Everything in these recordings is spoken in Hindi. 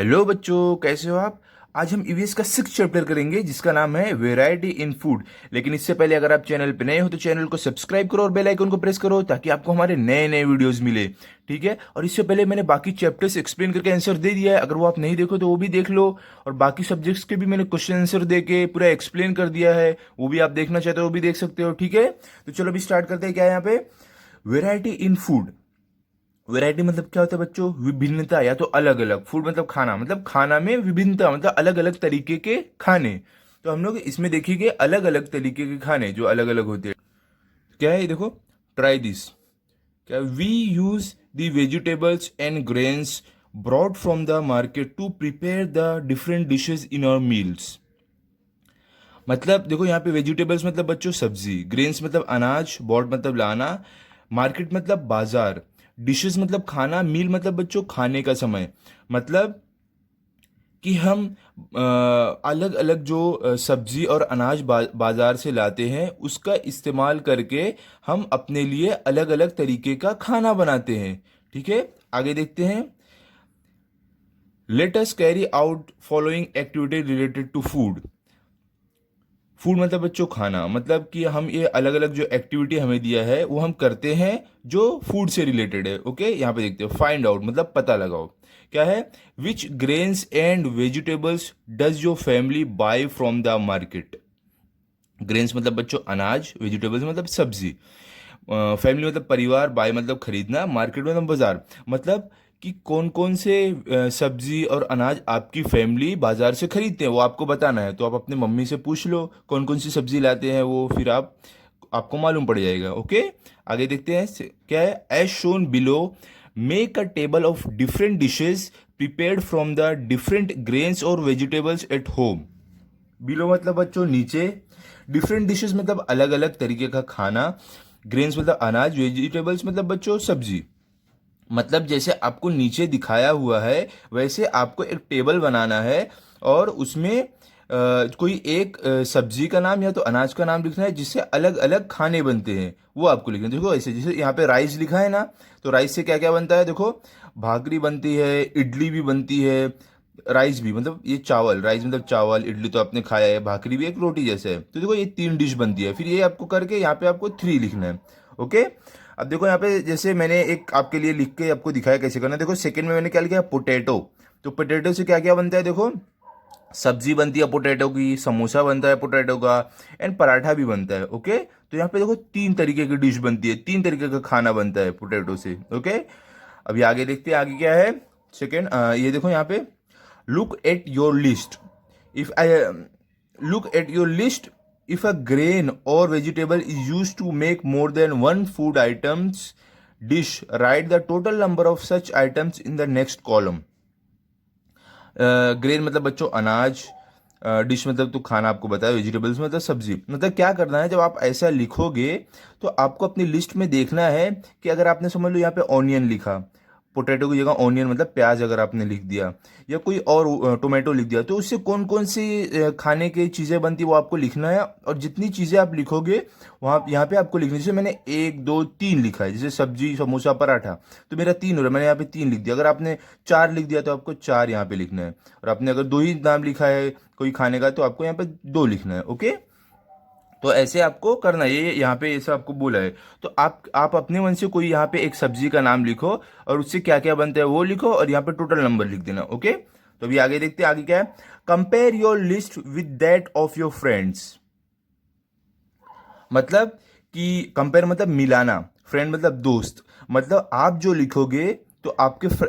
हेलो बच्चों, कैसे हो आप। आज हम ईवीएस का 6 चैप्टर करेंगे जिसका नाम है वैरायटी इन फूड। लेकिन इससे पहले अगर आप चैनल पे नए हो तो चैनल को सब्सक्राइब करो और बेल आइकन को प्रेस करो ताकि आपको हमारे नए नए वीडियोस मिले। ठीक है। और इससे पहले मैंने बाकी चैप्टर्स एक्सप्लेन करके आंसर दे दिया है, अगर वो आप नहीं देखो तो वो भी देख लो। और बाकी सब्जेक्ट्स के भी मैंने क्वेश्चन आंसर दे के पूरा एक्सप्लेन कर दिया है, वो भी आप देखना चाहते हो वो भी देख सकते हो। ठीक है, तो चलो अभी स्टार्ट करते हैं। क्या है यहाँ पे वेराइटी इन फूड। वैरायटी मतलब क्या होता है बच्चों, विभिन्नता या तो अलग अलग। फूड मतलब खाना, मतलब खाना में विभिन्नता मतलब अलग अलग तरीके के खाने। तो हम लोग इसमें देखेंगे अलग अलग तरीके के खाने जो अलग अलग होते हैं। क्या है ये देखो, ट्राई दिस। क्या, we use the vegetables and grains brought from the market to prepare the different dishes in our meals. मतलब देखो यहाँ पे वेजिटेबल्स मतलब बच्चों सब्जी, ग्रेन्स मतलब अनाज, बॉट मतलब लाना, मार्केट मतलब बाजार, डिशेस मतलब खाना, मील मतलब बच्चों खाने का समय। मतलब कि हम अलग अलग जो सब्जी और अनाज बाजार से लाते हैं उसका इस्तेमाल करके हम अपने लिए अलग अलग तरीके का खाना बनाते हैं। ठीक है, आगे देखते हैं। Let us carry out following activity related to food. Food मतलब बच्चों खाना, मतलब कि हम ये अलग अलग जो एक्टिविटी हमें दिया है वो हम करते हैं जो फूड से रिलेटेड है। ओके, यहाँ पे देखते हो फाइंड आउट मतलब पता लगाओ। क्या है, which grains and vegetables does your family buy from the market. Grains मतलब बच्चों अनाज, वेजिटेबल्स मतलब सब्जी, फैमिली मतलब परिवार, बाय मतलब खरीदना, मार्केट मतलब बाजार। मतलब कि कौन कौन से सब्जी और अनाज आपकी फैमिली बाजार से खरीदते हैं वो आपको बताना है। तो आप अपने मम्मी से पूछ लो कौन कौन सी सब्जी लाते हैं वो, फिर आपको मालूम पड़ जाएगा। ओके, आगे देखते हैं। क्या है, as shown below make a table of different dishes prepared from the different grains और वेजिटेबल्स एट होम। बिलो मतलब बच्चों नीचे, डिफरेंट डिशेस मतलब अलग अलग तरीके का खाना, ग्रेन्स मतलब अनाज, वेजिटेबल्स मतलब बच्चों सब्जी। मतलब जैसे आपको नीचे दिखाया हुआ है वैसे आपको एक टेबल बनाना है और उसमें कोई एक सब्जी का नाम या तो अनाज का नाम लिखना है जिससे अलग अलग खाने बनते हैं वो आपको लिखना है। देखो ऐसे जैसे यहाँ पे राइस लिखा है ना, तो राइस से क्या क्या बनता है देखो, भाकरी बनती है, इडली भी बनती है, राइस भी मतलब ये चावल, राइस मतलब चावल, इडली तो आपने खाया है, भाकरी भी एक रोटी जैसे है। तो देखो ये 3 डिश बनती है, फिर ये आपको करके यहाँ पे आपको 3 लिखना है। ओके, अब देखो यहाँ पे जैसे मैंने एक आपके लिए लिख के आपको दिखाया कैसे करना है। देखो सेकंड में मैंने क्या लिखा है, पोटैटो। तो पोटैटो से क्या क्या बनता है देखो, सब्जी बनती है पोटैटो की, समोसा बनता है पोटैटो का, एंड पराठा भी बनता है। ओके, तो यहाँ पे देखो 3 तरीके की डिश बनती है, 3 तरीके का खाना बनता है पोटैटो से। ओके, अभी आगे देखते हैं आगे क्या है। सेकेंड, ये देखो यहाँ पे, look at your list. If I look at your list, if a grain or vegetable is used to make more than one food items dish, write the total number of such items in the next column. Grain मतलब बच्चों अनाज, डिश मतलब तो खाना आपको बताया, वेजिटेबल्स मतलब सब्जी। मतलब क्या करना है, जब आप ऐसा लिखोगे तो आपको अपनी लिस्ट में देखना है कि अगर आपने समझ लो यहाँ पे ऑनियन लिखा, पोटैटो की जगह ऑनियन मतलब प्याज अगर आपने लिख दिया, या कोई और टोमेटो लिख दिया, तो उससे कौन कौन सी खाने की चीज़ें बनती वो आपको लिखना है। और जितनी चीज़ें आप लिखोगे वहाँ यहाँ पे आपको लिखना है। जैसे मैंने 1 2 3 लिखा है, जैसे सब्जी समोसा पराठा, तो मेरा 3 हो रहा है, मैंने यहाँ पे 3 लिख दिया। अगर आपने 4 लिख दिया तो आपको 4 यहाँ पे लिखना है। और आपने अगर 2 ही नाम लिखा है कोई खाने का तो आपको यहाँ पे 2 लिखना है। ओके, तो ऐसे आपको करना है, ये यहाँ पे ऐसा आपको बोला है। तो आप अपने मन से कोई यहाँ पे एक सब्जी का नाम लिखो और उससे क्या क्या बनता है वो लिखो और यहाँ पे टोटल नंबर लिख देना। ओके, तो अभी आगे देखते हैं आगे क्या है। Compare your list with that of your friends. मतलब कि कंपेयर मतलब मिलाना, फ्रेंड मतलब दोस्त। मतलब आप जो लिखोगे तो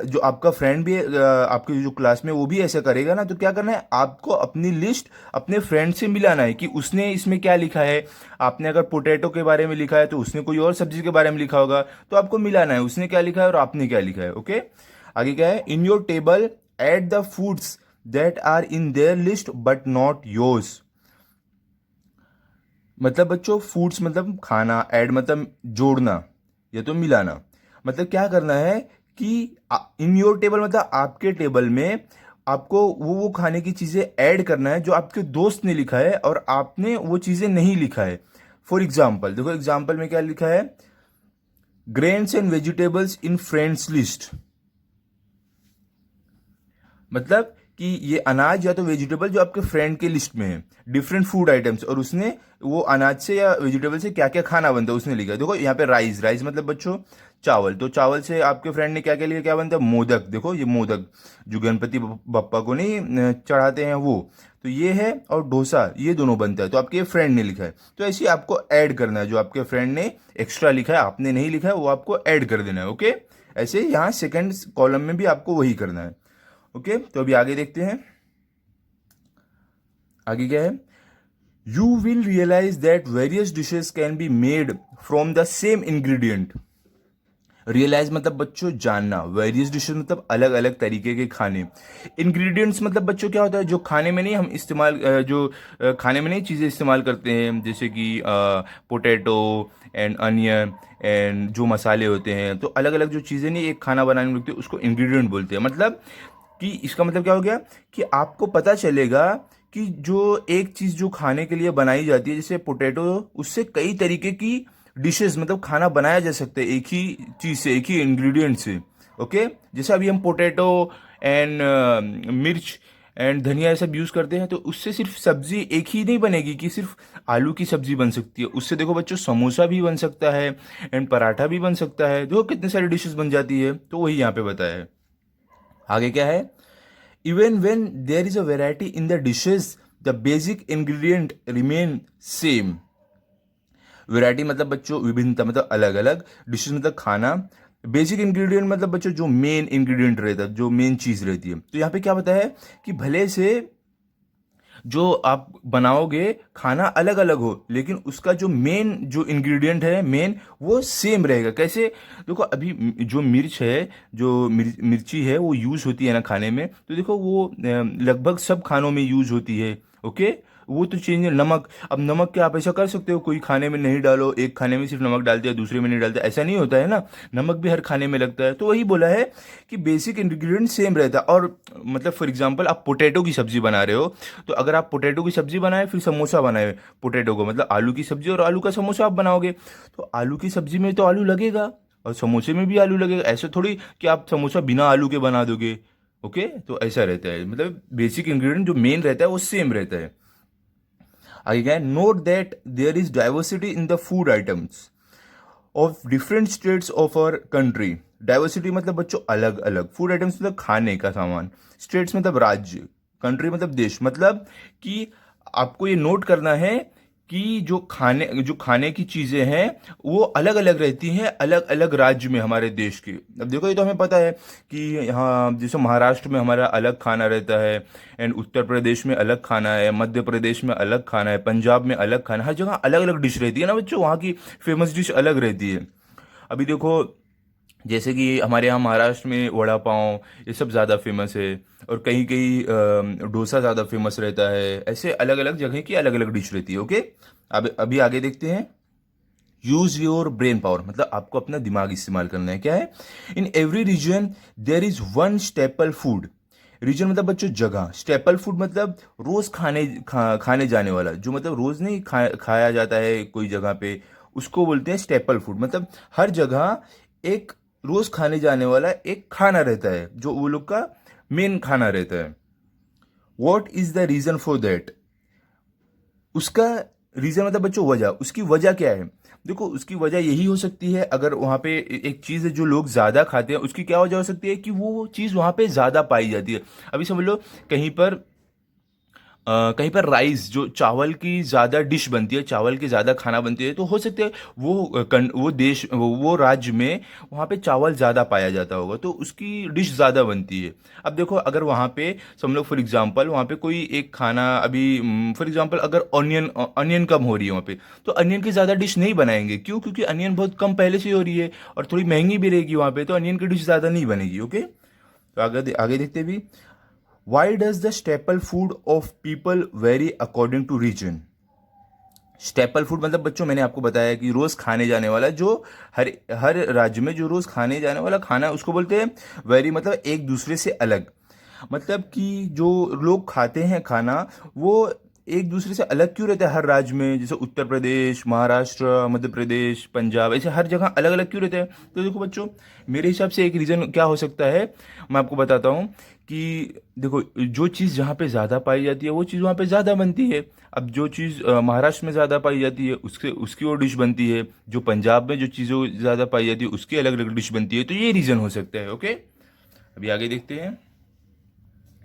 जो आपका फ्रेंड भी आपके जो क्लास में वो भी ऐसा करेगा ना, तो क्या करना है आपको अपनी लिस्ट अपने फ्रेंड से मिलाना है कि उसने इसमें क्या लिखा है। आपने अगर पोटैटो के बारे में लिखा है तो उसने कोई और सब्जी के बारे में लिखा होगा, तो आपको मिलाना है उसने क्या लिखा है और आपने क्या लिखा है। ओके, आगे क्या है, in your table add the foods that are in their list but not yours. मतलब बच्चों फूड्स मतलब खाना, ऐड मतलब जोड़ना या तो मिलाना। मतलब क्या करना है कि इन योर टेबल मतलब आपके टेबल में आपको वो खाने की चीज़ें ऐड करना है जो आपके दोस्त ने लिखा है और आपने वो चीज़ें नहीं लिखा है। फॉर एग्जाम्पल देखो, एग्जाम्पल में क्या लिखा है, grains and vegetables in friends list. मतलब कि ये अनाज या तो वेजिटेबल जो आपके फ्रेंड के लिस्ट में है, डिफरेंट फूड आइटम्स, और उसने वो अनाज से या वेजिटेबल से क्या क्या खाना बनता है उसने लिखा है। देखो यहाँ पे राइस, राइस मतलब बच्चों चावल, तो चावल से आपके फ्रेंड ने क्या क्या लिखा, क्या बनता है, मोदक। देखो ये मोदक जो गणपति बप्पा को नहीं चढ़ाते हैं वो, तो ये है, और डोसा, ये दोनों बनता है, तो आपके फ्रेंड ने लिखा है। तो ऐसे ही आपको ऐड करना है, जो आपके फ्रेंड ने एक्स्ट्रा लिखा है आपने नहीं लिखा है वो आपको ऐड कर देना है। ओके, ऐसे यहाँ सेकंड कॉलम में भी आपको वही करना है। ओके, तो अभी आगे देखते हैं, आगे क्या है। You will realise that various dishes can be made from the same ingredient. Realise मतलब बच्चों जानना, वेरियस डिशेस मतलब अलग अलग तरीके के खाने, इंग्रेडिएंट्स मतलब बच्चों क्या होता है, जो खाने में नहीं हम इस्तेमाल खाने में नहीं चीज़ें इस्तेमाल करते हैं, जैसे कि पोटैटो एंड अनियन एंड जो मसाले होते हैं, तो अलग अलग जो चीज़ें नहीं एक खाना बनाने में लगती है उसको इंग्रेडिएंट बोलते हैं। मतलब कि इसका मतलब क्या हो गया कि आपको पता चलेगा कि जो एक चीज़ जो खाने के लिए बनाई जाती है, जैसे पोटैटो, उससे कई तरीके की डिशेस मतलब खाना बनाया जा सकता है एक ही चीज़ से, एक ही इंग्रेडिएंट से। ओके, जैसे अभी हम पोटैटो एंड मिर्च एंड धनिया ये सब यूज़ करते हैं, तो उससे सिर्फ सब्जी एक ही नहीं बनेगी कि सिर्फ आलू की सब्जी बन सकती है, उससे देखो बच्चों समोसा भी बन सकता है एंड पराठा भी बन सकता है, देखो कितने सारी डिशेस बन जाती है, तो वही यहाँ पे बताया है। आगे क्या है, even when there is a variety in the dishes the basic ingredient remain same. Variety मतलब बच्चों विभिन्नता, मतलब अलग अलग, डिशेज मतलब खाना, बेसिक इंग्रेडिएंट मतलब बच्चों जो मेन इंग्रेडिएंट रहता है, जो मेन चीज़ रहती है। तो यहाँ पे क्या बताया है कि भले से जो आप बनाओगे खाना अलग अलग हो, लेकिन उसका जो मेन जो इंग्रेडिएंट है मेन, वो सेम रहेगा। कैसे, देखो अभी जो मिर्च है, जो मिर्ची है वो यूज़ होती है ना खाने में, तो देखो वो लगभग सब खानों में यूज़ होती है। ओके, वो तो चेंज है। नमक, अब नमक क्या आप ऐसा कर सकते हो कोई खाने में नहीं डालो, एक खाने में सिर्फ नमक डालते हैं दूसरे में नहीं डालते, ऐसा नहीं होता है ना, नमक भी हर खाने में लगता है। तो वही बोला है कि बेसिक इंग्रेडिएंट सेम रहता है। और मतलब फॉर एग्जांपल आप पोटैटो की सब्जी बना रहे हो, तो अगर आप पोटैटो की सब्जी बनाए फिर समोसा बनाए पोटैटो को, मतलब आलू की सब्जी और आलू का समोसा आप बनाओगे, तो आलू की सब्जी में तो आलू लगेगा और समोसे में भी आलू लगेगा। ऐसे थोड़ी कि आप समोसा बिना आलू के बना दोगे। ओके, तो ऐसा रहता है, मतलब बेसिक इंग्रेडिएंट जो मेन रहता है वो सेम रहता है। आगे क्या है, note that there is diversity in the food items of different states of our country. Diversity मतलब बच्चों अलग अलग, फूड आइटम्स मतलब खाने का सामान, स्टेट्स मतलब राज्य, कंट्री मतलब देश, मतलब कि आपको ये नोट करना है कि जो खाने की चीज़ें हैं वो अलग अलग रहती हैं अलग अलग राज्य में हमारे देश के। अब देखो ये तो हमें पता है कि यहाँ जैसे महाराष्ट्र में हमारा अलग खाना रहता है, एंड उत्तर प्रदेश में अलग खाना है, मध्य प्रदेश में अलग खाना है, पंजाब में अलग खाना है, हर जगह अलग अलग डिश रहती है ना बच्चों, वहाँ की फेमस डिश अलग रहती है। अभी देखो जैसे कि हमारे यहाँ महाराष्ट्र में वड़ा पाव ये सब ज़्यादा फेमस है, और कहीं कहीं डोसा ज़्यादा फेमस रहता है। ऐसे अलग अलग जगह की अलग अलग डिश रहती है। ओके, अब अभी आगे देखते हैं। यूज योर ब्रेन पावर मतलब आपको अपना दिमाग इस्तेमाल करना है। क्या है, in every region there is one staple food. Region मतलब बच्चों जगह, स्टेपल फूड मतलब रोज खाने जाने वाला, जो मतलब रोज नहीं खाया जाता है कोई जगह पे, उसको बोलते हैं स्टेपल फूड। मतलब हर जगह एक रोज खाने जाने वाला एक खाना रहता है जो वो लोग का मेन खाना रहता है। What is the reason for that. उसका रीजन मतलब बच्चों वजह, उसकी वजह क्या है। देखो उसकी वजह यही हो सकती है, अगर वहाँ पे एक चीज़ है जो लोग ज़्यादा खाते हैं, उसकी क्या वजह हो सकती है कि वो चीज़ वहाँ पे ज़्यादा पाई जाती है। अभी समझ लो कहीं पर कहीं पर राइस जो चावल की ज़्यादा डिश बनती है, चावल की ज़्यादा खाना बनती है, तो हो सकता है वो देश वो राज्य में वहाँ पे चावल ज़्यादा पाया जाता होगा, तो उसकी डिश ज़्यादा बनती है। अब देखो अगर वहाँ पे समझ लो फॉर एग्जांपल वहाँ पे कोई एक खाना अभी फॉर एग्जांपल अगर ऑनियन ऑनियन कम हो रही है वहाँ पे, तो अनियन की ज़्यादा डिश नहीं बनाएंगे। क्यों, क्योंकि अनियन बहुत कम पहले से ही हो रही है और थोड़ी महंगी भी रहेगी वहाँ पे, तो अनियन की डिश ज़्यादा नहीं बनेगी। ओके, तो आगे आगे देखते भी। Why does the staple food of people vary according to region? Staple food मतलब बच्चों मैंने आपको बताया कि रोज खाने जाने वाला, जो हर हर राज्य में जो रोज खाने जाने वाला खाना है उसको बोलते हैं वेरी, मतलब एक दूसरे से अलग। मतलब कि जो लोग खाते हैं खाना वो एक दूसरे से अलग क्यों रहता है हर राज्य में? जैसे उत्तर प्रदेश, महाराष्ट्र, मध्य प्रदेश, पंजाब, ऐसे हर जगह अलग अलग क्यों रहते हैं? तो देखो बच्चों, मेरे हिसाब से एक रीज़न क्या हो सकता है, मैं आपको बताता हूँ कि देखो, जो चीज़ जहाँ पे ज़्यादा पाई जाती है वो चीज़ वहाँ पे ज़्यादा बनती है। अब जो चीज़ महाराष्ट्र में ज़्यादा पाई जाती है उसके उसकी वो डिश बनती है, जो पंजाब में जो चीज़ों ज़्यादा पाई जाती है उसकी अलग अलग डिश बनती है। तो ये रीज़न हो सकता है। ओके, अभी आगे देखते हैं।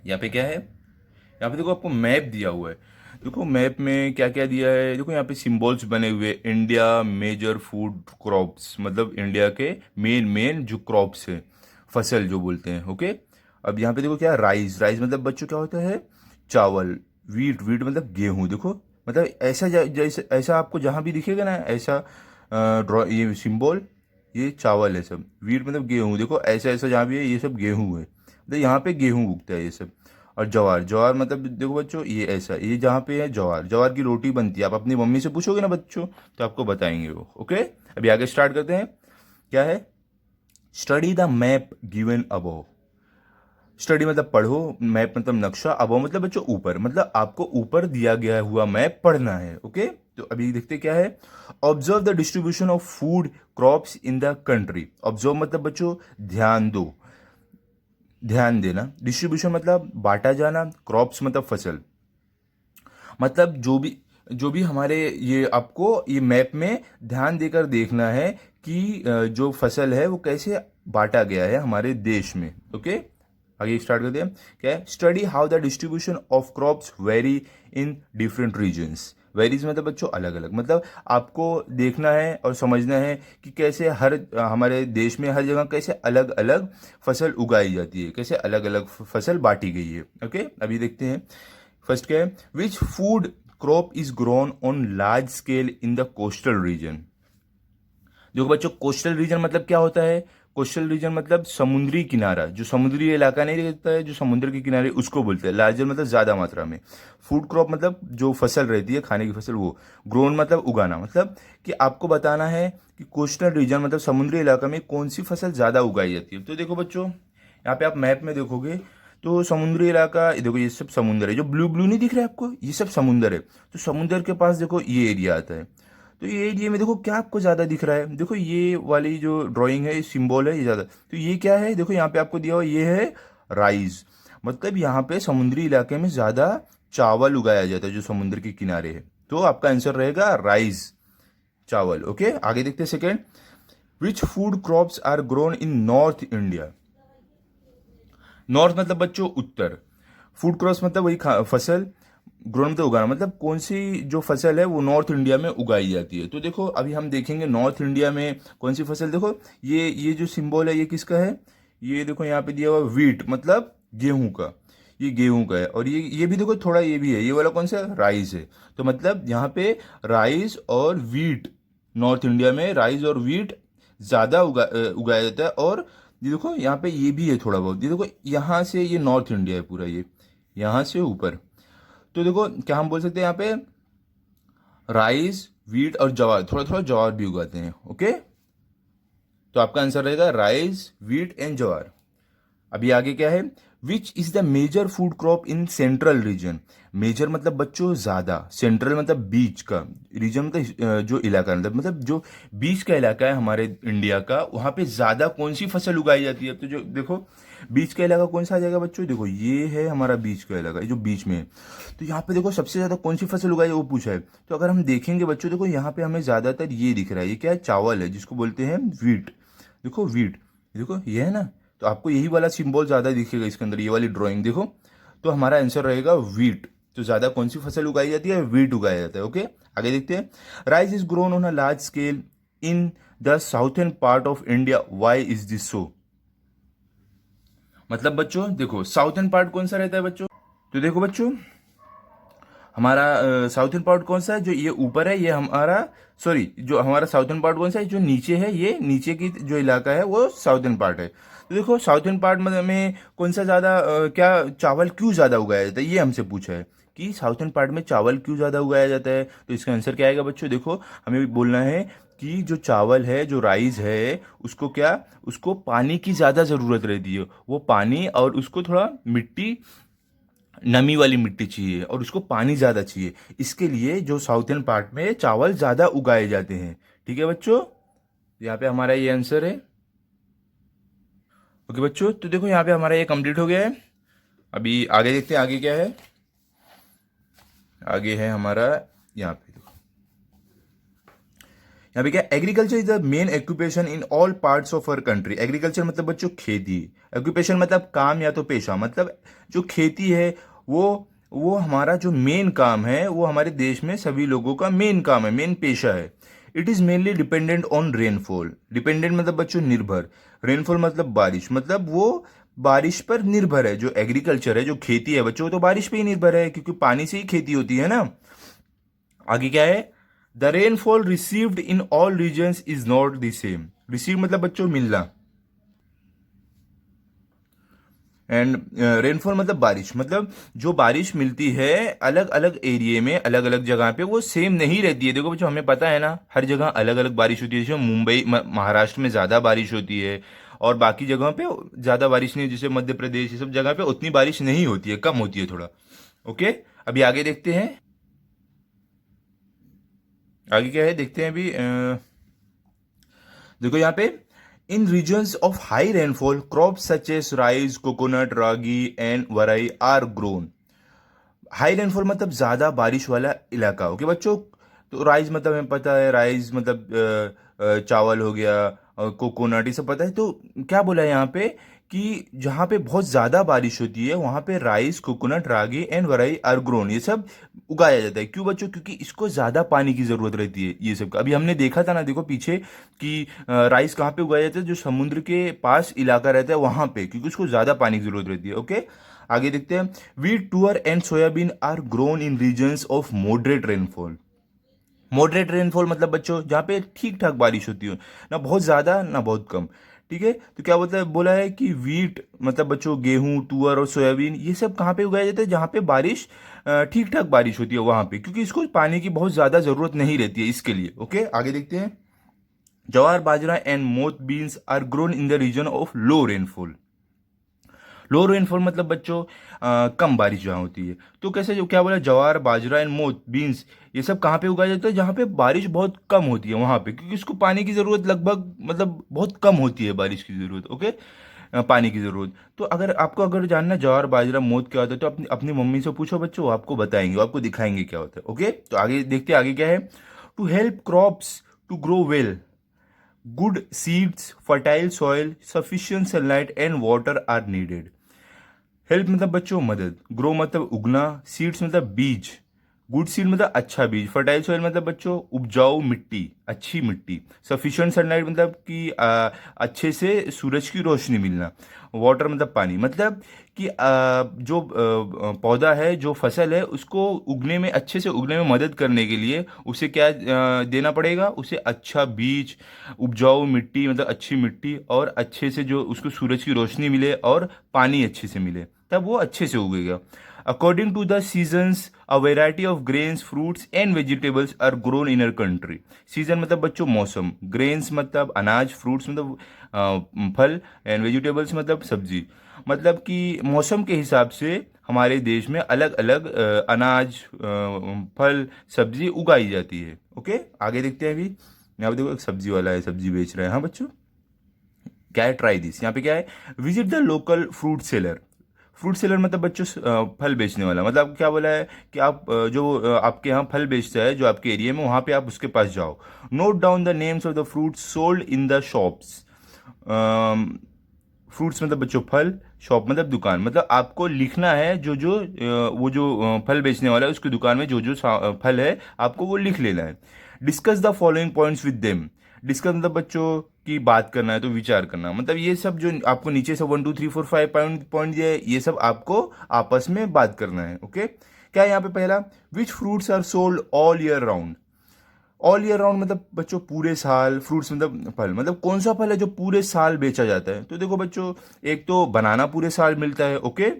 यहाँ पे क्या है, यहाँ पे देखो आपको मैप दिया हुआ है। देखो मैप में क्या क्या दिया है, देखो यहाँ पे सिंबल्स बने हुए, इंडिया मेजर फूड क्रॉप्स, मतलब इंडिया के मेन मेन जो क्रॉप्स है, फसल जो बोलते हैं। ओके, अब यहाँ पे देखो क्या, राइस, राइस मतलब बच्चों क्या होता है, चावल। वीट, वीट मतलब गेहूँ। देखो मतलब ऐसा जैसे ऐसा आपको जहाँ भी दिखेगा ना ऐसा ड्रॉ, ये सिंबल, ये चावल है सब। वीट मतलब गेहूँ, देखो ऐसा ऐसा जहाँ भी है ये सब गेहूँ है, मतलब यहाँ पे गेहूँ उगता है ये सब। और ज्वार, ज्वार मतलब देखो बच्चों ये ऐसा, ये जहाँ पे है ज्वार, ज्वार की रोटी बनती है। आप अपनी मम्मी से पूछोगे ना बच्चों तो आपको बताएंगे वो। ओके, अभी आगे स्टार्ट करते हैं। क्या है, study the map given above. Study मतलब पढ़ो, मैप मतलब नक्शा, अबव मतलब बच्चों ऊपर, मतलब आपको ऊपर दिया गया हुआ मैप पढ़ना है। ओके, तो अभी देखते क्या है, observe the distribution of food crops in the country. Observe मतलब बच्चों ध्यान दो, ध्यान देना। डिस्ट्रीब्यूशन मतलब बांटा जाना, क्रॉप्स मतलब फसल, मतलब जो भी हमारे, ये आपको ये मैप में ध्यान देकर देखना है कि जो फसल है वो कैसे बांटा गया है हमारे देश में। ओके, आगे स्टार्ट करते हैं। क्या है, study how the distribution of crops vary in different regions. Varies मतलब बच्चों अलग अलग, मतलब आपको देखना है और समझना है कि कैसे हर हमारे देश में हर जगह कैसे अलग अलग फसल उगाई जाती है, कैसे अलग अलग फसल बांटी गई है। ओके, अभी देखते हैं। फर्स्ट क्या है, which food crop is grown on large scale in the coastal reason. देखो बच्चों, कोस्टल रीजन मतलब क्या होता है, कोस्टल रीजन मतलब समुद्री किनारा, जो समुद्री इलाका नहीं रहता है, जो समुद्र के किनारे, उसको बोलते हैं। लार्जर मतलब ज़्यादा मात्रा में। फूड क्रॉप मतलब जो फसल रहती है खाने की फसल, वो। ग्रोन मतलब उगाना, मतलब कि आपको बताना है कि कोस्टल रीजन मतलब समुद्री इलाका में कौन सी फसल ज़्यादा उगाई जाती है। तो देखो बच्चों, यहाँ पे आप मैप में देखोगे तो समुद्री इलाका, ये देखो ये सब समुद्र है, जो ब्लू ब्लू नहीं दिख रहा है आपको, ये सब समुद्र है। तो समुद्र के पास देखो ये एरिया आता है। तो ये एरिया में देखो क्या आपको ज़्यादा दिख रहा है, देखो ये वाली जो ड्राइंग है, सिंबल है, ये ज़्यादा। तो ये क्या है, देखो यहाँ पे आपको दिया हुआ ये है राइस, मतलब यहाँ पे समुद्री इलाके में ज़्यादा चावल उगाया जाता है जो समुद्र के किनारे है। तो आपका आंसर रहेगा राइस, चावल। ओके, आगे देखते हैं। Second, which food crops are grown in north India. North मतलब बच्चों उत्तर, फूड क्रॉप्स मतलब वही फसल, ग्रोन मतलब उगाना, मतलब कौन सी जो फसल है वो नॉर्थ इंडिया में उगाई जाती है। तो देखो अभी हम देखेंगे नॉर्थ इंडिया में कौन सी फसल। देखो ये जो सिंबल है ये किसका है, ये देखो यहाँ पे दिया हुआ वीट, मतलब गेहूं का, ये गेहूं का है। और ये भी देखो थोड़ा ये भी है, ये वाला कौन सा, राइस है। तो मतलब यहाँ पे राइस और वीट, नॉर्थ इंडिया में राइस और वीट ज़्यादा उगाया जाता है। और ये देखो यहाँ पे ये भी है थोड़ा बहुत, ये देखो यहाँ से ये नॉर्थ इंडिया है पूरा, ये यहाँ से ऊपर। तो देखो क्या हम बोल सकते हैं यहाँ पे, राइस, वीट और ज्वार, थोड़ा थोड़ा ज्वार भी उगाते हैं। ओके, तो आपका आंसर रहेगा राइस, वीट एंड ज्वार। अभी आगे क्या है, which is the major food crop in central region. Major मतलब बच्चों ज्यादा, सेंट्रल मतलब बीच का, रीजन मतलब जो इलाका, मतलब जो बीच का इलाका है हमारे इंडिया का, वहां पे ज्यादा कौन सी फसल उगाई जाती है। तो जो देखो बीच का इलाका कौन सा आ जाएगा बच्चों, देखो ये है हमारा बीच का इलाका, ये जो बीच में है। तो यहाँ पे देखो सबसे ज्यादा कौन सी फसल उगाई है वो पूछा है। तो अगर हम देखेंगे बच्चों, देखो यहाँ पे हमें ज्यादातर ये दिख रहा है, ये क्या है, चावल है, जिसको बोलते हैं वीट। देखो वीट, देखो ये है ना, तो आपको यही वाला सिंबल ज़्यादा दिखेगा इसके अंदर, ये वाली ड्राइंग देखो। तो हमारा आंसर रहेगा वीट। तो ज़्यादा कौन सी फसल उगाई जाती है, वीट उगाया जाता है। ओके, आगे देखते हैं। Rice is grown on a large scale in the southern part of India, why is this so. मतलब बच्चों देखो साउथर्न पार्ट कौन सा रहता है बच्चों, तो देखो बच्चों हमारा साउथर्न पार्ट कौन सा है, जो ये ऊपर है ये हमारा, सॉरी जो हमारा साउथर्न पार्ट कौन सा है, जो नीचे है, ये नीचे की जो इलाका है वो साउथर्न पार्ट है। तो देखो साउथर्न पार्ट में कौन सा ज़्यादा क्या चावल क्यों ज़्यादा उगाया जाता है, ये हमसे पूछा है कि साउथर्न पार्ट में चावल क्यों ज़्यादा उगाया जाता है। तो इसका आंसर क्या आएगा बच्चों, देखो हमें बोलना है कि जो चावल है, जो राइस है, उसको क्या, उसको पानी की ज़्यादा ज़रूरत रहती है, वो पानी और उसको थोड़ा मिट्टी नमी वाली मिट्टी चाहिए और उसको पानी ज़्यादा चाहिए। इसके लिए जो साउथर्न पार्ट में चावल ज़्यादा उगाए जाते हैं। ठीक है बच्चों, यहाँ पे हमारा ये आंसर है। ओके बच्चों, तो देखो यहाँ पे हमारा ये कंप्लीट हो गया है। अभी आगे देखते हैं आगे क्या है। आगे है हमारा यहाँ पे देखो, यहाँ पे क्या, agriculture is the main occupation in all parts of our country. Agriculture मतलब बच्चों खेती, ऑक्यूपेशन मतलब काम या तो पेशा, मतलब जो खेती है वो हमारा जो मेन काम है, वो हमारे देश में सभी लोगों का मेन काम है, मेन पेशा है। It is mainly dependent on rainfall. Dependent मतलब बच्चों निर्भर, रेनफॉल मतलब बारिश, मतलब वो बारिश पर निर्भर है। जो एग्रीकल्चर है, जो खेती है बच्चों, वो तो बारिश पे ही निर्भर है, क्योंकि पानी से ही खेती होती है ना। आगे क्या है, the rainfall received in all regions is not the same. Receive मतलब बच्चों मिलना, एंड रेनफॉल मतलब बारिश, मतलब जो बारिश मिलती है अलग अलग एरिया में, अलग अलग जगह पे, वो सेम नहीं रहती है। देखो बच्चों, हमें पता है ना, हर जगह अलग अलग बारिश होती है। जैसे मुंबई महाराष्ट्र में ज़्यादा बारिश होती है, और बाकी जगहों पे ज़्यादा बारिश नहीं, जैसे मध्य प्रदेश, ये सब जगह पे उतनी बारिश नहीं होती है, कम होती है थोड़ा। ओके, अभी आगे देखते हैं। आगे क्या है देखते हैं अभी। देखो यहाँ पे, in regions of high rainfall crops such as rice, coconut, ragi and varai are grown. High rainfall मतलब ज़्यादा बारिश वाला इलाका। ओके बच्चों, तो राइस मतलब हमें पता है, राइस मतलब चावल हो गया, कोकोनट, ये सब पता है। तो क्या बोला है यहाँ पे कि जहाँ पे बहुत ज़्यादा बारिश होती है वहाँ पे rice, coconut, ragi and varai are grown, ये सब उगाया जाता है। क्यों बच्चों? क्योंकि इसको ज़्यादा पानी की ज़रूरत रहती है ये सब का। अभी हमने देखा था ना, देखो पीछे, कि राइस कहाँ पे उगाया जाता है, जो समुद्र के पास इलाका रहता है वहाँ पे, क्योंकि उसको ज़्यादा पानी की ज़रूरत रहती है। ओके, आगे देखते हैं। Wheat, tur and soybean are grown in regions of moderate rainfall. Moderate rainfall मतलब बच्चों जहाँ पे ठीक ठाक बारिश होती हो, ना बहुत ज़्यादा ना बहुत कम। ठीक है, तो क्या बोलता है, बोला है कि वीट मतलब बच्चों गेहूं, तुअर और सोयाबीन, ये सब कहाँ पे उगाया जाता है? जहाँ पे बारिश ठीक ठाक बारिश होती है वहाँ पे, क्योंकि इसको पानी की बहुत ज़्यादा ज़रूरत नहीं रहती है इसके लिए। ओके, आगे देखते हैं। Jowar, bajra and moth beans are grown in the region of low rainfall. Low rainfall मतलब बच्चों कम बारिश जहाँ होती है। तो कैसे, जो क्या बोला, जवार, बाजरा एंड मोठ, बीन्स, ये सब कहाँ पे उगाया जाता है? जहाँ पे बारिश बहुत कम होती है वहाँ पे, क्योंकि इसको पानी की ज़रूरत लगभग मतलब बहुत कम होती है, बारिश की ज़रूरत। ओके, पानी की ज़रूरत। तो अगर आपको अगर जानना जवार, बाजरा, मोठ क्या होता है, तो अपनी अपनी मम्मी से पूछो बच्चों, वो आपको बताएंगे, वो आपको दिखाएंगे क्या होता है। ओके, तो आगे देखते हैं आगे क्या है। To help crops to grow well, good seeds, fertile soil, sufficient sunlight and water are needed. Help मतलब बच्चों मदद, ग्रो मतलब उगना, सीड्स मतलब बीज, गुड सीड मतलब अच्छा बीज, फर्टाइल सॉइल मतलब बच्चों उपजाऊ मिट्टी, अच्छी मिट्टी, सफिशिएंट सनलाइट मतलब कि अच्छे से सूरज की रोशनी मिलना, वाटर मतलब पानी, मतलब कि जो पौधा है, जो फसल है, उसको उगने में, अच्छे से उगने में मदद करने के लिए उसे क्या देना पड़ेगा? उसे अच्छा बीज, उपजाऊ मिट्टी मतलब अच्छी मिट्टी, और अच्छे से जो उसको सूरज की रोशनी मिले और पानी अच्छे से मिले, तब वो अच्छे से उगेगा। According to the seasons a variety of grains, fruits and vegetables are grown in our country. Season मतलब बच्चों मौसम, ग्रेन्स मतलब अनाज, फ्रूट्स मतलब फल, एंड वेजिटेबल्स मतलब सब्जी। मतलब कि मौसम के हिसाब से हमारे देश में अलग अलग अनाज, फल, सब्जी उगाई जाती है। ओके, आगे देखते हैं। अभी यहाँ पे देखो, एक सब्जी वाला है, सब्जी बेच रहा है। हाँ बच्चों, क्या है, ट्राई दिस। यहाँ पे क्या है, visit the local fruit seller. Fruit seller मतलब बच्चों फल बेचने वाला। मतलब क्या बोला है कि आप जो आपके यहाँ फल बेचता है, जो आपके एरिया में, वहाँ पे आप उसके पास जाओ। Note down the names of the fruits sold in the shops. Fruits मतलब बच्चों फल, शॉप मतलब दुकान, मतलब आपको लिखना है जो जो वो जो फल बेचने वाला है उसकी दुकान में जो जो फल है, आपको वो लिख लेना है। Discuss the following points with them. Discuss मतलब बच्चों की बात करना है, तो विचार करना, मतलब ये सब जो आपको नीचे से 1 2 3 4 5 पॉइंट दिया है, ये सब आपको आपस में बात करना है। ओके, क्या है यहाँ पे पहला, which fruits are sold all year round. All year round मतलब बच्चों पूरे साल, फ्रूट्स मतलब फल, मतलब कौन सा फल है जो पूरे साल बेचा जाता है? तो देखो बच्चों, एक तो बनाना पूरे साल मिलता है। ओके,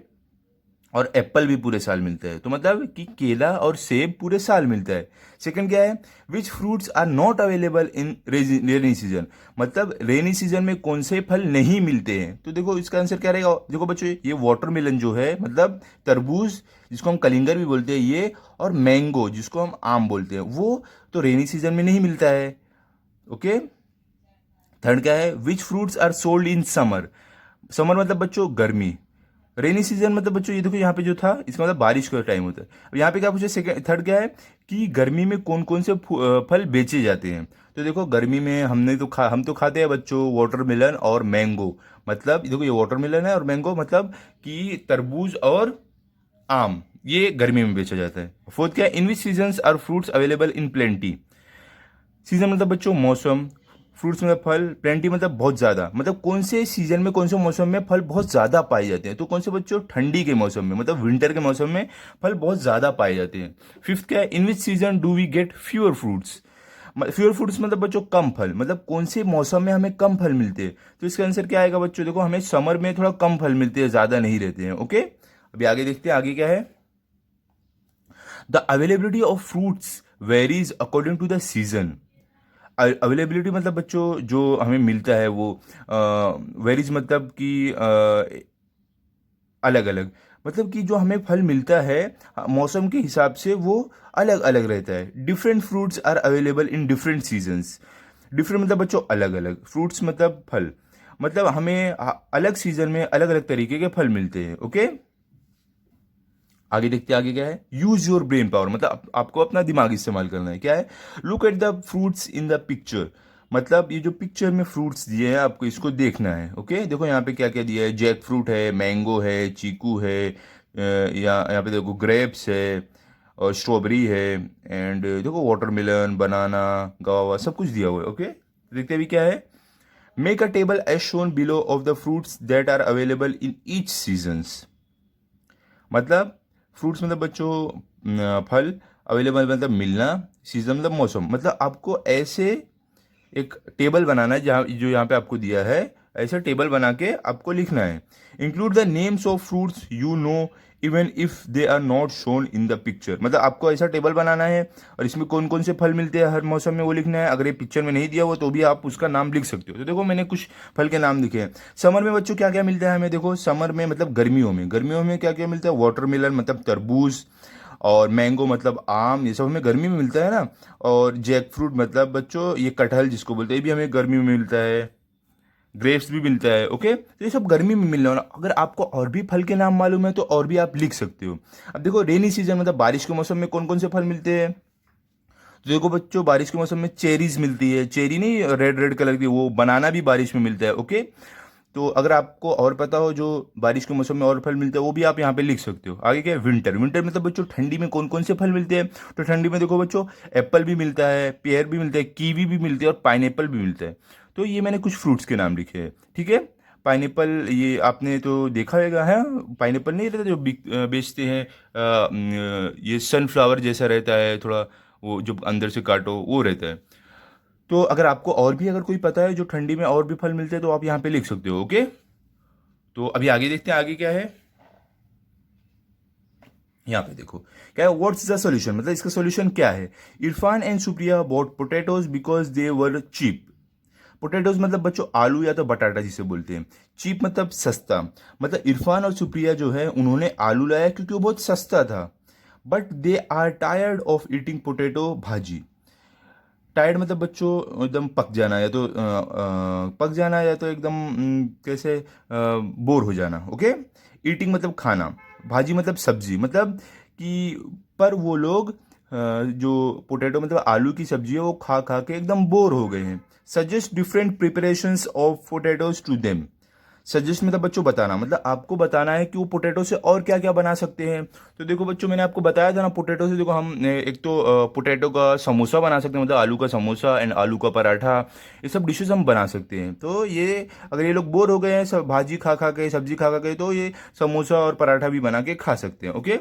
और एप्पल भी पूरे साल मिलता है। तो मतलब कि केला और सेब पूरे साल मिलता है। सेकंड क्या है, which fruits are not available in rainy season, मतलब रेनी सीजन में कौन से फल नहीं मिलते हैं। तो देखो इसका आंसर क्या रहेगा, देखो बच्चों ये वाटरमेलन जो है मतलब तरबूज जिसको हम कलिंगर भी बोलते हैं ये, और मैंगो जिसको हम आम बोलते हैं, वो तो रेनी सीजन में नहीं मिलता है। ओके। थर्ड क्या है, which fruits are sold in summer, summer मतलब बच्चों गर्मी, रेनी सीजन मतलब बच्चों ये देखो यहाँ पे जो था इसका मतलब बारिश का टाइम होता है। अब यहाँ पे क्या पूछे, सेकंड थर्ड क्या है कि गर्मी में कौन कौन से फल बेचे जाते हैं। तो देखो गर्मी में हम तो खाते हैं बच्चों वाटरमेलन और मैंगो, मतलब देखो ये वाटरमेलन है और मैंगो मतलब कि तरबूज और आम, ये गर्मी में बेचा जाता है। फोर्थ क्या है, in which seasons are fruits available in plenty, season मतलब बच्चों मौसम, फ्रूट्स मतलब फल, प्लेंटी मतलब बहुत ज़्यादा, मतलब कौन से सीजन में कौन से मौसम में फल बहुत ज़्यादा पाए जाते हैं। तो कौन से बच्चों, ठंडी के मौसम में मतलब विंटर के मौसम में फल बहुत ज़्यादा पाए जाते हैं। फिफ्थ क्या है, in which season do we get fewer fruits, fewer fruits मतलब बच्चों कम फल, मतलब कौन से मौसम में हमें कम फल मिलते हैं। तो इसका आंसर क्या आएगा बच्चों, देखो हमें समर में थोड़ा कम फल मिलते हैं, ज़्यादा नहीं रहते हैं। ओके, अभी आगे देखते हैं आगे क्या है, the availability of fruits varies according to the season, availability मतलब बच्चों जो हमें मिलता है वो वेरीज मतलब कि अलग अलग, मतलब कि जो हमें फल मिलता है मौसम के हिसाब से वो अलग अलग रहता है। Different fruits are available in different seasons, different मतलब बच्चों अलग अलग, फ्रूट्स मतलब फल, मतलब हमें अलग सीजन में अलग अलग तरीके के फल मिलते हैं। ओके, आगे देखते हैं आगे क्या है, यूज योर ब्रेन पावर, मतलब आपको अपना दिमाग इस्तेमाल करना है। क्या है, look at the fruits in the picture, मतलब ये जो पिक्चर में फ्रूट्स दिए हैं आपको इसको देखना है। ओके, देखो यहाँ पे क्या क्या दिया है, जैक फ्रूट है, मैंगो है, चीकू है, या यहाँ पे देखो ग्रेप्स है और स्ट्रॉबेरी है, एंड देखो वाटरमेलन, बनाना, गावा, सब कुछ दिया हुआ है। ओके, देखते भी क्या है, make a table as shown below of the fruits that are available in each seasons, मतलब फ्रूट्स मतलब बच्चों फल, अवेलेबल मतलब मिलना, सीजन मतलब मौसम, मतलब आपको ऐसे एक टेबल बनाना है जहाँ जो यहाँ पे आपको दिया है, ऐसे टेबल बना के आपको लिखना है। Include the names of fruits you know even if they are not shown in the picture, मतलब आपको ऐसा टेबल बनाना है और इसमें कौन कौन से फल मिलते हैं हर मौसम में वो लिखना है। अगर ये पिक्चर में नहीं दिया हुआ तो भी आप उसका नाम लिख सकते हो। तो देखो मैंने कुछ फल के नाम लिखे हैं। समर में बच्चों क्या क्या मिलता है हमें, देखो समर में मतलब गर्मियों में क्या क्या मिलता है, वाटरमेलन मतलब तरबूज, और मैंगो मतलब आम, ये सब हमें गर्मी में मिलता है ना। और जैक फ्रूट मतलब बच्चों ये कटहल जिसको बोलते हैं, ये भी हमें गर्मी में मिलता है। ग्रेप्स भी मिलता है। ओके, तो ये सब गर्मी में मिलने वाला। अगर आपको और भी फल के नाम मालूम है तो और भी आप लिख सकते हो। अब देखो रेनी सीजन मतलब बारिश के मौसम में कौन कौन से फल मिलते हैं। तो देखो बच्चों बारिश के मौसम में चेरीज मिलती है, चेरी नहीं रेड रेड कलर की, वो बनाना भी बारिश में मिलता है। ओके, तो अगर आपको और पता हो जो बारिश के मौसम में और फल मिलते हैं वो भी आप यहाँ पे लिख सकते हो। आगे क्या है, विंटर, विंटर में तो बच्चों ठंडी में कौन कौन से फल मिलते हैं। तो ठंडी में देखो बच्चों एप्पल भी मिलता है, पेयर भी मिलता है, कीवी भी मिलती है और पाइनएप्पल भी मिलता है। तो ये मैंने कुछ फ्रूट्स के नाम लिखे हैं। ठीक है, पाइनएप्पल ये आपने तो देखा होगा है, पाइनएप्पल नहीं रहता जो बेचते हैं, ये सनफ्लावर जैसा रहता है थोड़ा, वो जो अंदर से काटो वो रहता है। तो अगर आपको और भी अगर कोई पता है जो ठंडी में और भी फल मिलते हैं तो आप यहाँ पे लिख सकते हो। ओके, तो अभी आगे देखते हैं आगे क्या है। यहाँ पे देखो क्या है, व्हाट्स द सॉल्यूशन, मतलब इसका सॉल्यूशन क्या है। Irfan and Supriya bought potatoes because they were cheap, potatoes मतलब बच्चों आलू या तो बटाटा जिसे बोलते हैं, चीप मतलब सस्ता, मतलब इरफान और सुप्रिया जो है उन्होंने आलू लाया क्योंकि वो बहुत सस्ता था। But they are tired of eating potato bhaji, tired मतलब बच्चों एकदम पक जाना, या तो पक जाना, या तो एकदम कैसे बोर हो जाना। ओके, ईटिंग मतलब खाना, भाजी मतलब सब्जी, मतलब कि पर वो लोग जो पोटैटो मतलब आलू की सब्जी है वो खा खा के एकदम बोर हो गए हैं। Suggest different preparations of potatoes to them, suggest मतलब बच्चों बताना, मतलब आपको बताना है कि वो पोटैटो से और क्या क्या बना सकते हैं। तो देखो बच्चों मैंने आपको बताया था ना, पोटैटो से देखो हम एक तो पोटैटो का समोसा बना सकते हैं, मतलब आलू का समोसा एंड आलू का पराठा, ये सब डिशेस हम बना सकते हैं। तो ये अगर ये लोग बोर हो गए हैं सब भाजी खा खा के, सब्जी खा खा के, तो ये समोसा और पराठा भी बना के खा सकते हैं। ओके,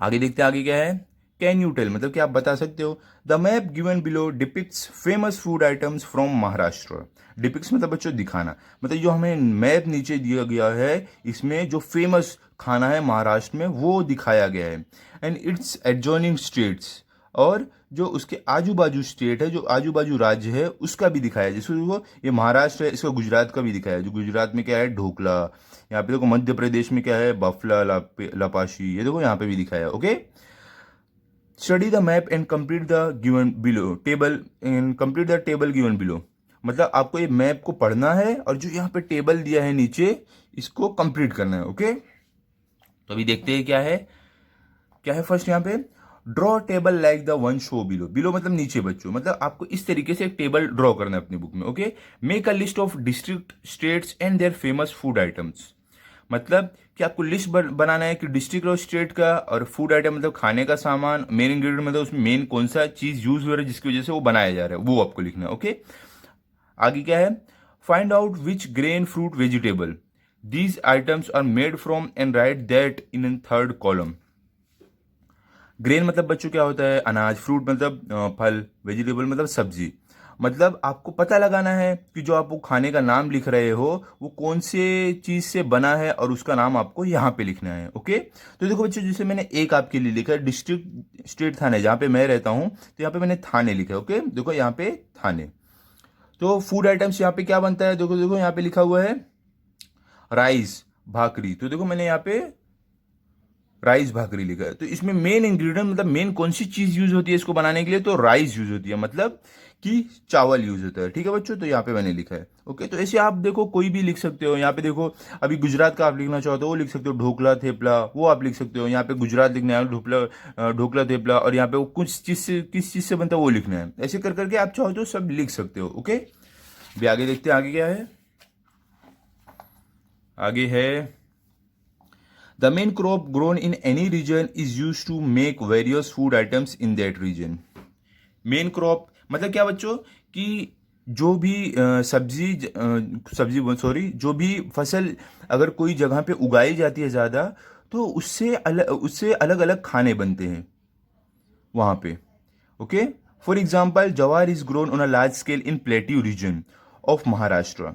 आगे देखते हैं आगे क्या है, कैन यू टेल मतलब कि आप बता सकते हो। The map given below depicts famous food items from Maharashtra. Depicts मतलब बच्चों दिखाना, मतलब जो हमें मैप नीचे दिया गया है इसमें जो फेमस खाना है महाराष्ट्र में वो दिखाया गया है। एंड इट्स एडजॉइनिंग स्टेट्स, और जो उसके आजू बाजू स्टेट है, जो आजू बाजू राज्य है उसका भी दिखाया है। जैसे देखो ये महाराष्ट्र है, इसका गुजरात का भी दिखाया है। जो गुजरात में क्या है, ढोकला। यहाँ पे देखो मध्य प्रदेश में क्या है, बफला लपाशी, ये देखो यहाँ पे भी दिखाया है। Okay, study the map and complete the given below table and complete the table given below. मतलब आपको ये मैप को पढ़ना है और जो यहाँ पे टेबल दिया है नीचे इसको कंप्लीट करना है। ओके, तो अभी देखते हैं क्या है फर्स्ट यहाँ पे। Draw table like the one show below. Below मतलब नीचे बच्चों, मतलब आपको इस तरीके से एक टेबल ड्रॉ करना है अपनी बुक में। Okay, make a list of district states and their famous food items. मतलब कि आपको लिस्ट बनाना है कि डिस्ट्रिक्ट और स्टेट का, और फूड आइटम मतलब खाने का सामान, मेन इंग्रेडिएंट मतलब उसमें मेन कौन सा चीज यूज हो रहा है जिसकी वजह से वो बनाया जा रहा है वो आपको लिखना है। ओके, आगे क्या है, find out which grain fruit vegetable these items are made from and write that in third column. Grain मतलब बच्चों क्या होता है, अनाज। फ्रूट मतलब फल। वेजिटेबल मतलब सब्जी। मतलब आपको पता लगाना है कि जो आप वो खाने का नाम लिख रहे हो वो कौन से चीज से बना है और उसका नाम आपको यहाँ पे लिखना है। ओके, तो देखो बच्चों जैसे मैंने एक आपके लिए लिखा है डिस्ट्रिक्ट स्टेट थाने, जहाँ पे मैं रहता हूँ तो यहाँ पे मैंने थाने लिखा है। ओके, देखो यहाँ पे थाने। तो फूड आइटम्स यहाँ पे क्या बनता है, देखो देखो यहाँ पे लिखा हुआ है राइस भाकरी। तो देखो मैंने यहाँ पे राइस भाकरी लिखा है। तो इसमें मेन इंग्रेडिएंट मतलब मेन कौन सी चीज यूज होती है इसको बनाने के लिए, तो राइस यूज होती है, मतलब कि चावल यूज होता है। ठीक है बच्चों, तो यहाँ पे मैंने लिखा है। ओके, तो ऐसे आप देखो कोई भी लिख सकते हो। यहाँ पे देखो अभी गुजरात का आप लिखना चाहो तो वो लिख सकते हो, ढोकला थेपला वो आप लिख सकते हो। यहाँ पे गुजरात लिखना है ढोकला थेपला, और यहाँ पे वो कुछ चीज से किस चीज से बनता है वो लिखना है। ऐसे कर करके आप चाहो तो सब लिख सकते हो। ओके, अभी आगे देखते हैं आगे क्या है। आगे है the main crop grown in any region is used to make various food items in that region. Main crop मतलब क्या बच्चों कि जो भी जो भी फसल अगर कोई जगह पे उगाई जाती है ज़्यादा तो उससे अलग अलग खाने बनते हैं वहाँ पे। ओके, फॉर एग्जाम्पल जवार is grown on a large scale in plateau region of Maharashtra.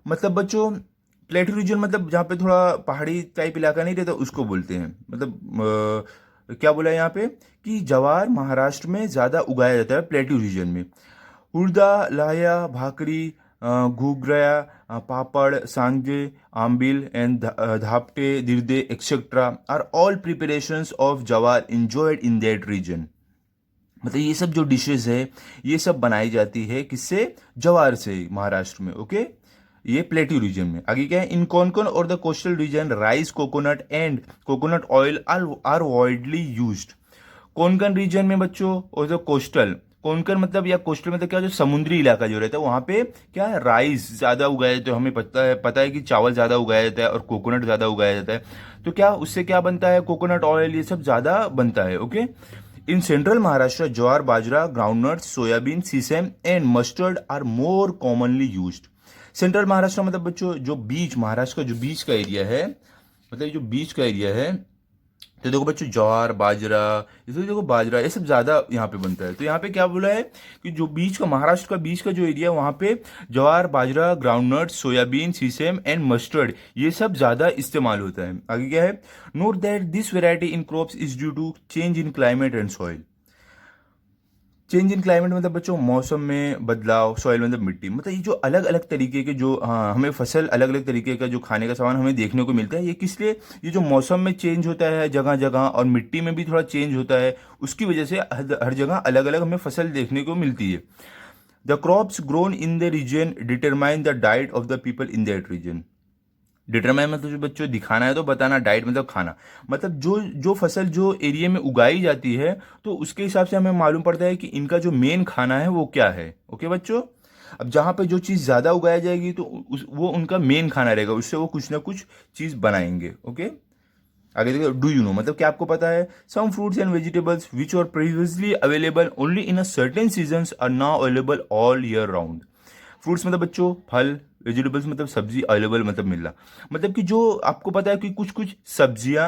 मतलब बच्चों प्लेट्यू रीजन मतलब जहाँ पे थोड़ा पहाड़ी टाइप इलाका नहीं रहता उसको बोलते हैं। मतलब क्या बोला है यहाँ पे कि जवार महाराष्ट्र में ज़्यादा उगाया जाता है प्लेट्यू रीजन में। उड़दा लाया भाकरी घुघरा पापड़ सांगे आम्बिल एंड धापटे दिर्दे etcetera are all preparations of jowar enjoyed in that region. मतलब ये सब जो डिशेस है ये सब बनाई जाती है किससे, जवार से, महाराष्ट्र में। ओके, ये प्लेट्यू रीजन में। आगे क्या है, इन कोंकण और the coastal region rice coconut and coconut oil are widely used. Konkan region में बच्चों और जो कोस्टल, कोंकण मतलब या कोस्टल मतलब क्या, जो समुद्री इलाका जो रहता है वहां पे क्या है, राइस ज्यादा उगाया जाता है। हमें पता है कि चावल ज्यादा उगाया जाता है और कोकोनट ज्यादा उगाया जाता है। तो क्या उससे क्या बनता है, कोकोनट ऑयल ये सब ज्यादा बनता है। Okay, in central Maharashtra jowar bajra groundnut soybean sesame and mustard are more commonly used. Central Maharashtra मतलब बच्चों जो बीच, महाराष्ट्र का जो बीच का एरिया है, मतलब जो बीच का एरिया है, तो देखो बच्चों ज्वार बाजरा, इसमें देखो बाजरा ये सब ज्यादा यहाँ पे बनता है। तो यहाँ पे क्या बोला है कि जो बीच का, महाराष्ट्र का बीच का जो एरिया है वहाँ पे jowar bajra groundnut soybean sesame and mustard ये सब ज्यादा इस्तेमाल होता है। आगे क्या है, note that this variety in crops is due to change in climate and soil. Change in climate मतलब बच्चों मौसम में बदलाव, सॉइल मतलब मिट्टी, मतलब ये जो अलग अलग तरीके के जो हमें फसल, अलग अलग तरीके का जो खाने का सामान हमें देखने को मिलता है, ये किस लिए, ये जो मौसम में चेंज होता है जगह जगह और मिट्टी में भी थोड़ा चेंज होता है उसकी वजह से हर जगह अलग अलग हमें फसल देखने को मिलती है। The crops grown in the region determine the diet of the people in that region. Determine मतलब जो बच्चों दिखाना है तो बताना, डाइट मतलब खाना, मतलब जो जो फसल जो एरिया में उगाई जाती है तो उसके हिसाब से हमें मालूम पड़ता है कि इनका जो मेन खाना है वो क्या है। ओके बच्चों, अब जहाँ पे जो चीज़ ज़्यादा उगाई जाएगी तो वो उनका मेन खाना रहेगा, उससे वो कुछ ना कुछ चीज़ बनाएंगे। ओके, आगे देखिए, डू यू नो मतलब क्या आपको पता है, some fruits and vegetables which are previously available only in a certain seasons are now available all year round. Fruits मतलब बच्चों फल, वेजिटेबल्स मतलब सब्जी, अवेलेबल मतलब मिलना, मतलब कि जो आपको पता है कि कुछ कुछ सब्जियां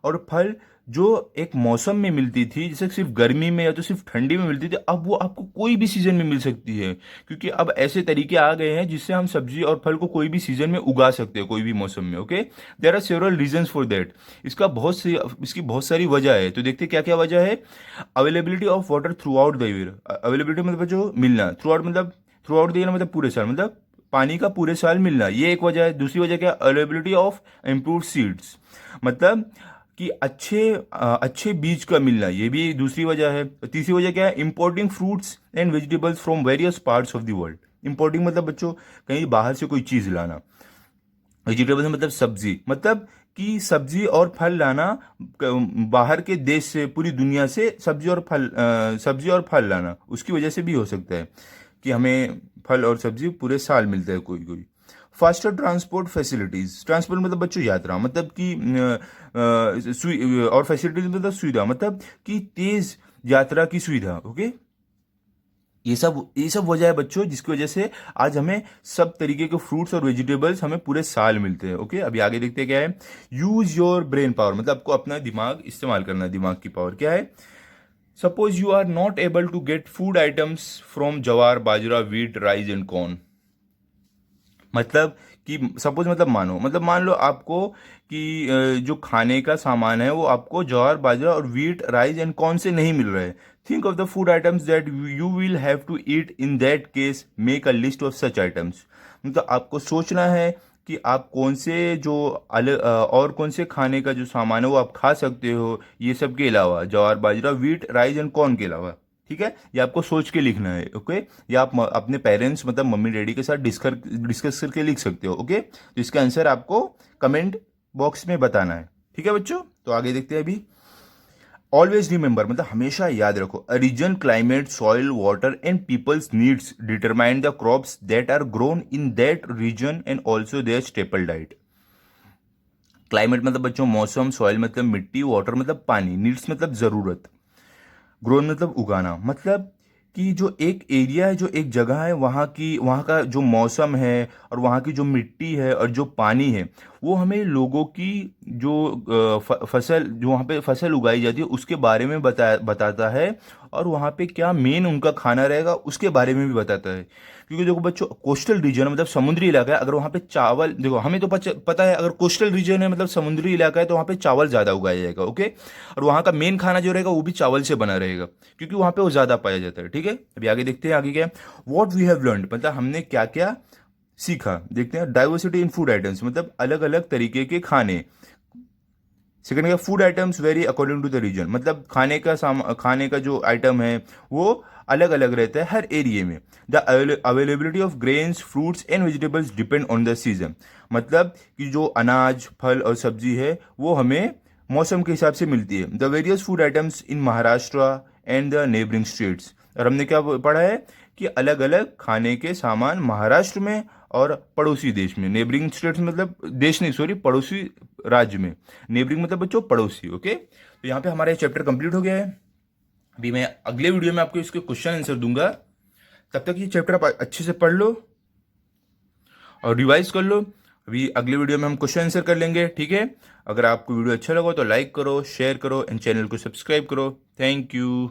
और फल जो एक मौसम में मिलती थी, जैसे सिर्फ गर्मी में या तो सिर्फ ठंडी में मिलती थी, अब वो आपको कोई भी सीजन में मिल सकती है, क्योंकि अब ऐसे तरीके आ गए हैं जिससे हम सब्जी और फल को कोई भी सीजन में उगा सकते हैं, कोई भी मौसम में। Okay, there are several reasons for that. इसकी बहुत सारी वजह है, तो देखते क्या क्या वजह है। Availability of water through out the year. Availability मतलब जो मिलना, थ्रू आउट द ईयर मतलब पूरे साल, मतलब पानी का पूरे साल मिलना, ये एक वजह है। दूसरी वजह क्या है, अवेलेबिलिटी ऑफ इम्प्रूव्ड सीड्स, मतलब कि अच्छे बीज का मिलना, ये भी दूसरी वजह है। तीसरी वजह क्या है, importing fruits and vegetables from various parts of the world. Importing मतलब बच्चों कहीं बाहर से कोई चीज़ लाना। वेजिटेबल्स मतलब सब्जी, मतलब कि सब्जी और फल लाना बाहर के देश से, पूरी दुनिया से सब्जी और फल लाना, उसकी वजह से भी हो सकता है कि हमें फल और सब्जी पूरे साल मिलता है कोई कोई। Faster transport facilities. ट्रांसपोर्ट मतलब बच्चों यात्रा, मतलब कि और फैसिलिटीज मतलब सुविधा, मतलब कि तेज यात्रा की सुविधा। ओके, ये सब वजह है बच्चों जिसकी वजह से आज हमें सब तरीके के फ्रूट्स और वेजिटेबल्स हमें पूरे साल मिलते हैं। ओके, अभी आगे देखते हैं क्या है। यूज योर ब्रेन पावर, मतलब आपको अपना दिमाग इस्तेमाल करना है। दिमाग की पावर क्या है। Suppose you are not able to get food items from jowar, bajra, wheat, rice and corn. मतलब कि सपोज मतलब मान लो आपको कि जो खाने का सामान है वो आपको ज्वार, बाजरा और व्हीट, राइस एंड कॉर्न से नहीं मिल रहा है। Think of the food items that you will have to eat in that case, make a list of such items. मतलब आपको सोचना है कि आप कौन से और कौन से खाने का जो सामान है वो आप खा सकते हो, ये सब के अलावा, ज्वार, बाजरा, व्हीट, राइस एंड कॉर्न के अलावा। ठीक है, ये आपको सोच के लिखना है। ओके, या आप अपने पेरेंट्स मतलब मम्मी डैडी के साथ डिस्कस करके लिख सकते हो। ओके, तो इसका आंसर आपको कमेंट बॉक्स में बताना है। ठीक है बच्चों, तो आगे देखते हैं अभी। ऑलवेज रिमेंबर, मतलब हमेशा याद रखो, a region, climate, soil, water and people's needs determine the crops that are grown in that region and also their staple diet. Climate मतलब बच्चों मौसम, सॉइल मतलब मिट्टी, वाटर मतलब पानी, नीड्स मतलब जरूरत, ग्रोन मतलब उगाना, मतलब कि जो एक एरिया है, जो एक जगह है, वहाँ का जो मौसम है और वहाँ की जो मिट्टी है और जो पानी है, वो हमें लोगों की जो फसल, जो वहाँ पे फसल उगाई जाती है उसके बारे में बताता है, और वहाँ पे क्या मेन उनका खाना रहेगा उसके बारे में भी बताता है। क्योंकि देखो बच्चों, कोस्टल रीजन मतलब समुद्री इलाका है, अगर वहाँ पे चावल, देखो हमें तो पता है, अगर कोस्टल रीजन है मतलब समुद्री इलाका है तो वहाँ पे चावल ज़्यादा उगाया जाएगा। ओके, और वहाँ का मेन खाना जो रहेगा वो भी चावल से बना रहेगा, क्योंकि वहाँ पे वो ज़्यादा पाया जाता है। ठीक है, अभी आगे देखते हैं, आगे क्या है। वॉट वी हैव लर्न, मतलब हमने क्या क्या सीखा। देखते हैं, डाइवर्सिटी इन फूड आइटम्स, मतलब अलग अलग तरीके के खाने। सेकंड क्या, food items vary according to the region, मतलब खाने का जो आइटम है वो अलग अलग रहता है हर एरिया में। The availability of grains, fruits and vegetables depend on the season, मतलब कि जो अनाज, फल और सब्जी है वो हमें मौसम के हिसाब से मिलती है। The various food items in Maharashtra and the neighbouring states, और हमने क्या पढ़ा है कि अलग अलग खाने के सामान महाराष्ट्र में और पड़ोसी देश में, नेबरिंग स्टेट्स मतलब देश नहीं, सॉरी, पड़ोसी राज्य में। नेबरिंग मतलब बच्चों पड़ोसी। ओके, तो यहाँ पे हमारा ये चैप्टर कंप्लीट हो गया है। अभी मैं अगले वीडियो में आपको इसके क्वेश्चन आंसर दूंगा, तब तक ये चैप्टर आप अच्छे से पढ़ लो और रिवाइज कर लो। अभी अगले वीडियो में हम क्वेश्चन आंसर कर लेंगे। ठीक है, अगर आपको वीडियो अच्छा लगा तो लाइक करो, शेयर करो एंड चैनल को सब्सक्राइब करो। Thank you.